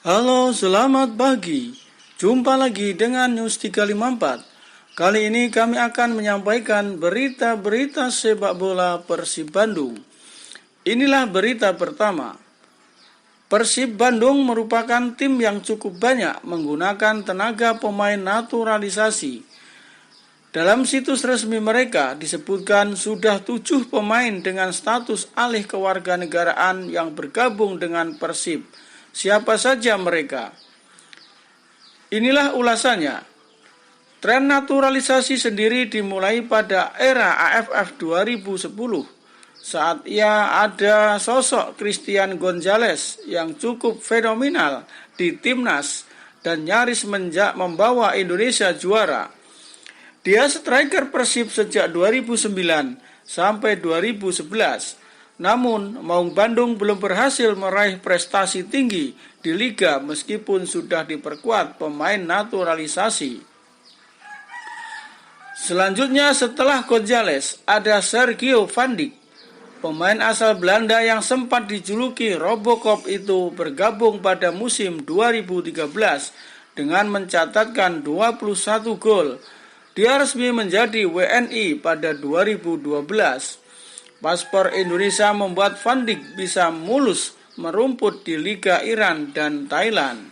Halo, selamat pagi. Jumpa lagi dengan News 354. Kali ini kami akan menyampaikan berita-berita sepak bola Persib Bandung. Inilah berita pertama. Persib Bandung merupakan tim yang cukup banyak menggunakan tenaga pemain naturalisasi. Dalam situs resmi mereka disebutkan sudah 7 pemain dengan status alih kewarganegaraan yang bergabung dengan Persib. Siapa saja mereka? Inilah ulasannya. Tren naturalisasi sendiri dimulai pada era AFF 2010 saat ada sosok Christian Gonzalez yang cukup fenomenal di timnas dan nyaris membawa Indonesia juara. Dia striker Persib sejak 2009 sampai 2011. Namun, Maung Bandung belum berhasil meraih prestasi tinggi di liga meskipun sudah diperkuat pemain naturalisasi. Selanjutnya setelah Gonzalez ada Sergio Van Dijk. Pemain asal Belanda yang sempat dijuluki Robocop itu bergabung pada musim 2013 dengan mencatatkan 21 gol. Dia resmi menjadi WNI pada 2012. Paspor Indonesia membuat Van Dijk bisa mulus merumput di Liga Iran dan Thailand.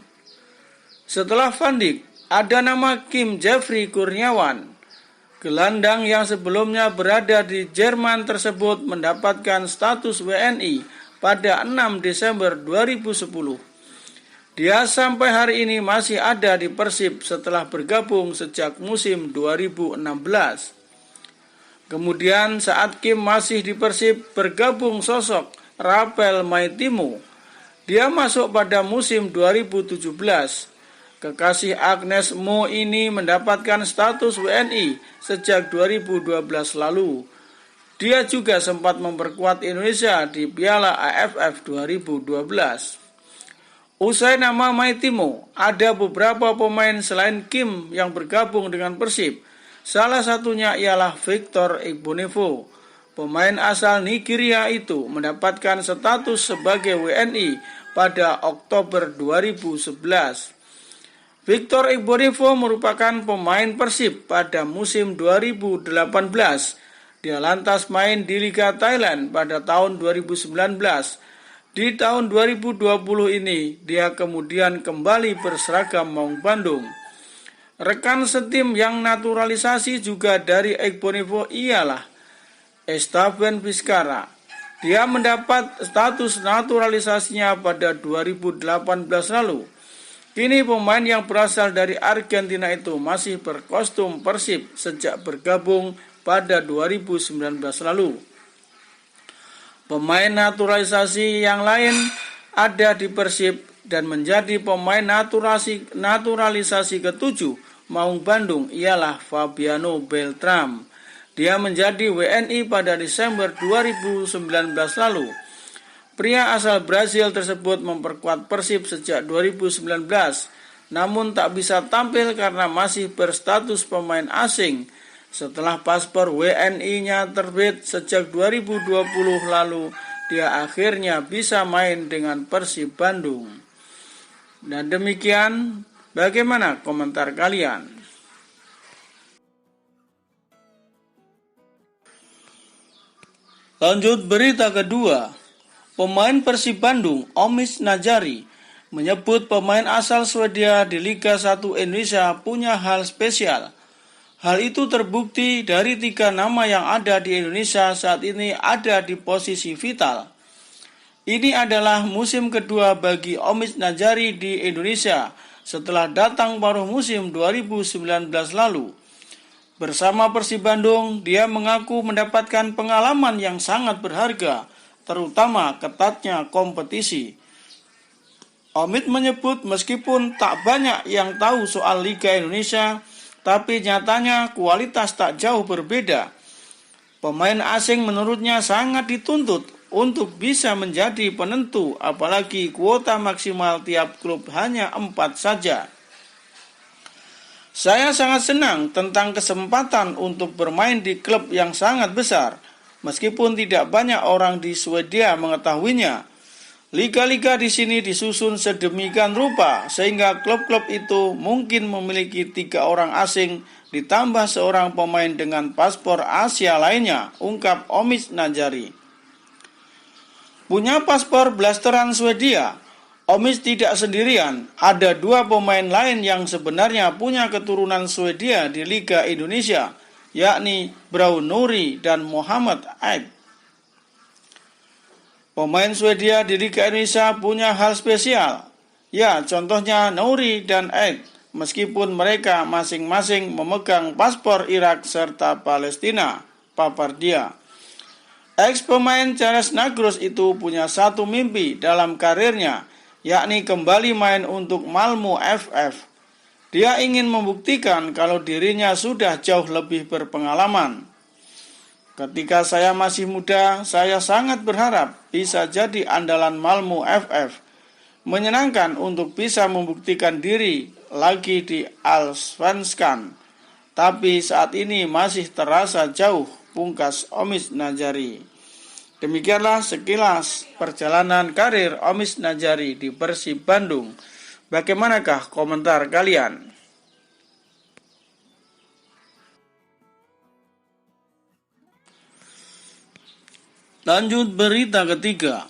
Setelah Van Dijk, ada nama Kim Jeffrey Kurniawan. Gelandang yang sebelumnya berada di Jerman tersebut mendapatkan status WNI pada 6 Desember 2010. Dia sampai hari ini masih ada di Persib setelah bergabung sejak musim 2016. Kemudian saat Kim masih di Persib bergabung sosok Raphael Maitimo. Dia masuk pada musim 2017. Kekasih Agnes Mo ini mendapatkan status WNI sejak 2012 lalu. Dia juga sempat memperkuat Indonesia di Piala AFF 2012. Usai nama Maitimo, ada beberapa pemain selain Kim yang bergabung dengan Persib. Salah satunya ialah Victor Igbonevo. Pemain asal Nigeria itu mendapatkan status sebagai WNI pada Oktober 2011. Victor Igbonevo merupakan pemain Persib pada musim 2018. Dia lantas main di Liga Thailand pada tahun 2019. Di tahun 2020 ini, dia kemudian kembali berseragam Maung Bandung. Rekan setim yang naturalisasi juga dari Igbonevo ialah Esteban Vizcarra. Dia mendapat status naturalisasinya pada 2018 lalu. Kini pemain yang berasal dari Argentina itu masih berkostum Persib sejak bergabung pada 2019 lalu. Pemain naturalisasi yang lain ada di Persib dan menjadi pemain naturalisasi ketujuh Maung Bandung ialah Fabiano Beltram. Dia menjadi WNI pada Desember 2019 lalu. Pria asal Brasil tersebut memperkuat Persib sejak 2019, namun tak bisa tampil karena masih berstatus pemain asing. Setelah paspor WNI-nya terbit sejak 2020 lalu, dia akhirnya bisa main dengan Persib Bandung. Dan demikian, bagaimana komentar kalian? Lanjut berita kedua. Pemain Persib Bandung, Omis Najari, menyebut pemain asal Swedia di Liga 1 Indonesia punya hal spesial. Hal itu terbukti dari 3 nama yang ada di Indonesia saat ini ada di posisi vital. Ini adalah musim kedua bagi Omis Najari di Indonesia setelah datang paruh musim 2019 lalu. Bersama Persib Bandung, dia mengaku mendapatkan pengalaman yang sangat berharga, terutama ketatnya kompetisi. Omid menyebut meskipun tak banyak yang tahu soal Liga Indonesia, tapi nyatanya kualitas tak jauh berbeda. Pemain asing menurutnya sangat dituntut untuk bisa menjadi penentu, apalagi kuota maksimal tiap klub hanya 4 saja. Saya sangat senang tentang kesempatan untuk bermain di klub yang sangat besar, meskipun tidak banyak orang di Swedia mengetahuinya. Liga-liga di sini disusun sedemikian rupa sehingga klub-klub itu mungkin memiliki 3 orang asing ditambah seorang pemain dengan paspor Asia lainnya, ungkap Omid Najari. Punya paspor blasteran Swedia, Omid tidak sendirian. Ada 2 pemain lain yang sebenarnya punya keturunan Swedia di Liga Indonesia, yakni Braun Nuri dan Muhammad Aib. Pemain Swedia di Liga Indonesia punya hal spesial. Ya, contohnya Nouri dan Aid, meskipun mereka masing-masing memegang paspor Irak serta Palestina, papar dia. Ex-pemain Charles Nagros itu punya satu mimpi dalam karirnya, yakni kembali main untuk Malmö FF. Dia ingin membuktikan kalau dirinya sudah jauh lebih berpengalaman. Ketika saya masih muda, saya sangat berharap bisa jadi andalan Malmö FF. Menyenangkan untuk bisa membuktikan diri lagi di Allsvenskan. Tapi saat ini masih terasa jauh, pungkas Omid Najari. Demikianlah sekilas perjalanan karir Omid Najari di Persib Bandung. Bagaimanakah komentar kalian? Lanjut berita ketiga.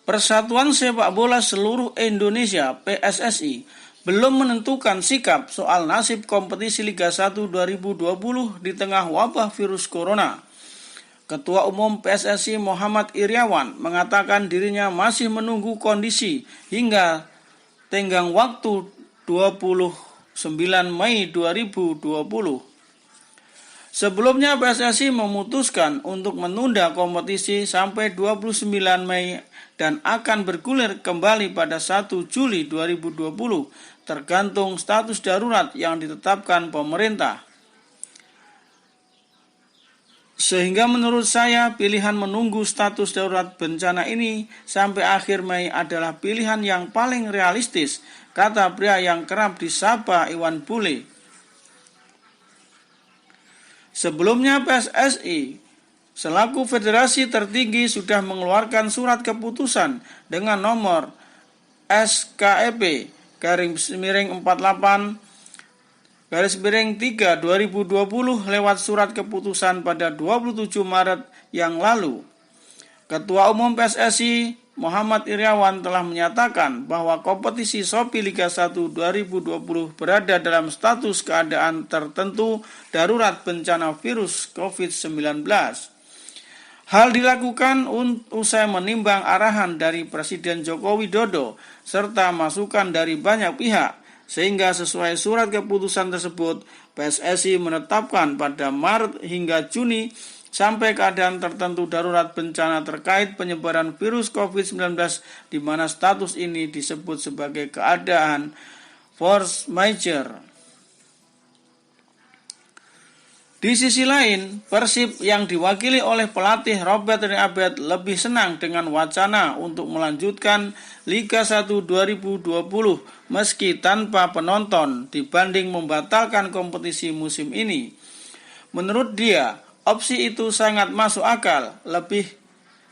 Persatuan Sepak Bola Seluruh Indonesia PSSI belum menentukan sikap soal nasib kompetisi Liga 1 2020 di tengah wabah virus corona. Ketua Umum PSSI Muhammad Iryawan mengatakan dirinya masih menunggu kondisi hingga tenggang waktu 29 Mei 2020. Sebelumnya PSSI memutuskan untuk menunda kompetisi sampai 29 Mei dan akan bergulir kembali pada 1 Juli 2020 tergantung status darurat yang ditetapkan pemerintah. Sehingga menurut saya pilihan menunggu status darurat bencana ini sampai akhir Mei adalah pilihan yang paling realistis, kata pria yang kerap disapa Iwan Bule. Sebelumnya PSSI selaku federasi tertinggi sudah mengeluarkan surat keputusan dengan nomor SKEP-48/3/2020 lewat surat keputusan pada 27 Maret yang lalu. Ketua Umum PSSI Muhammad Iryawan telah menyatakan bahwa kompetisi Shopee Liga 1 2020 berada dalam status keadaan tertentu darurat bencana virus COVID-19. Hal dilakukan usai menimbang arahan dari Presiden Joko Widodo serta masukan dari banyak pihak, sehingga sesuai surat keputusan tersebut PSSI menetapkan pada Maret hingga Juni sampai keadaan tertentu darurat bencana terkait penyebaran virus COVID-19 di mana status ini disebut sebagai keadaan force majeure. Di sisi lain, Persib yang diwakili oleh pelatih Robert Abed lebih senang dengan wacana untuk melanjutkan Liga 1 2020 meski tanpa penonton dibanding membatalkan kompetisi musim ini. Menurut dia, opsi itu sangat masuk akal,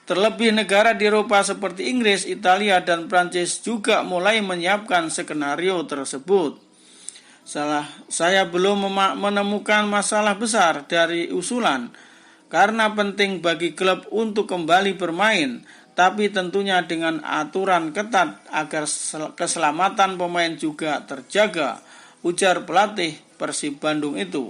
terlebih negara di Eropa seperti Inggris, Italia, dan Prancis juga mulai menyiapkan skenario tersebut. Saya belum menemukan masalah besar dari usulan, karena penting bagi klub untuk kembali bermain, tapi tentunya dengan aturan ketat agar keselamatan pemain juga terjaga, ujar pelatih Persib Bandung itu.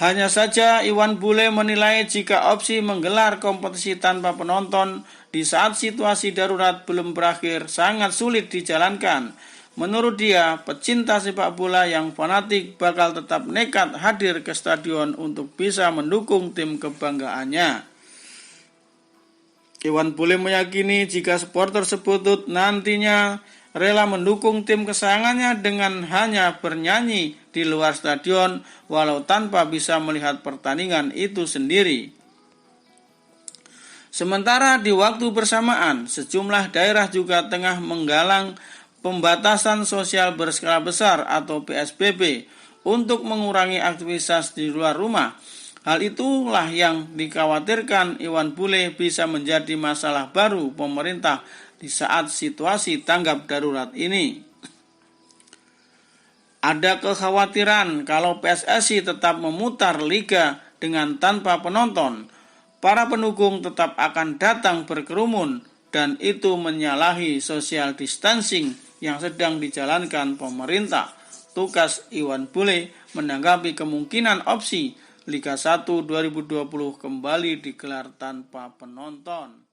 Hanya saja Iwan Bule menilai jika opsi menggelar kompetisi tanpa penonton di saat situasi darurat belum berakhir sangat sulit dijalankan. Menurut dia, pecinta sepak bola yang fanatik bakal tetap nekat hadir ke stadion untuk bisa mendukung tim kebanggaannya. Iwan Bule meyakini jika supporter tersebut nantinya rela mendukung tim kesayangannya dengan hanya bernyanyi di luar stadion walau tanpa bisa melihat pertandingan itu sendiri. Sementara di waktu bersamaan, sejumlah daerah juga tengah menggalang pembatasan sosial berskala besar atau PSBB untuk mengurangi aktivitas di luar rumah. Hal itulah yang dikhawatirkan Iwan Bule bisa menjadi masalah baru pemerintah di saat situasi tanggap darurat ini. Ada kekhawatiran kalau PSSI tetap memutar liga dengan tanpa penonton, para pendukung tetap akan datang berkerumun dan itu menyalahi social distancing yang sedang dijalankan pemerintah. Tugas Iwan Bule menanggapi kemungkinan opsi Liga 1 2020 kembali digelar tanpa penonton.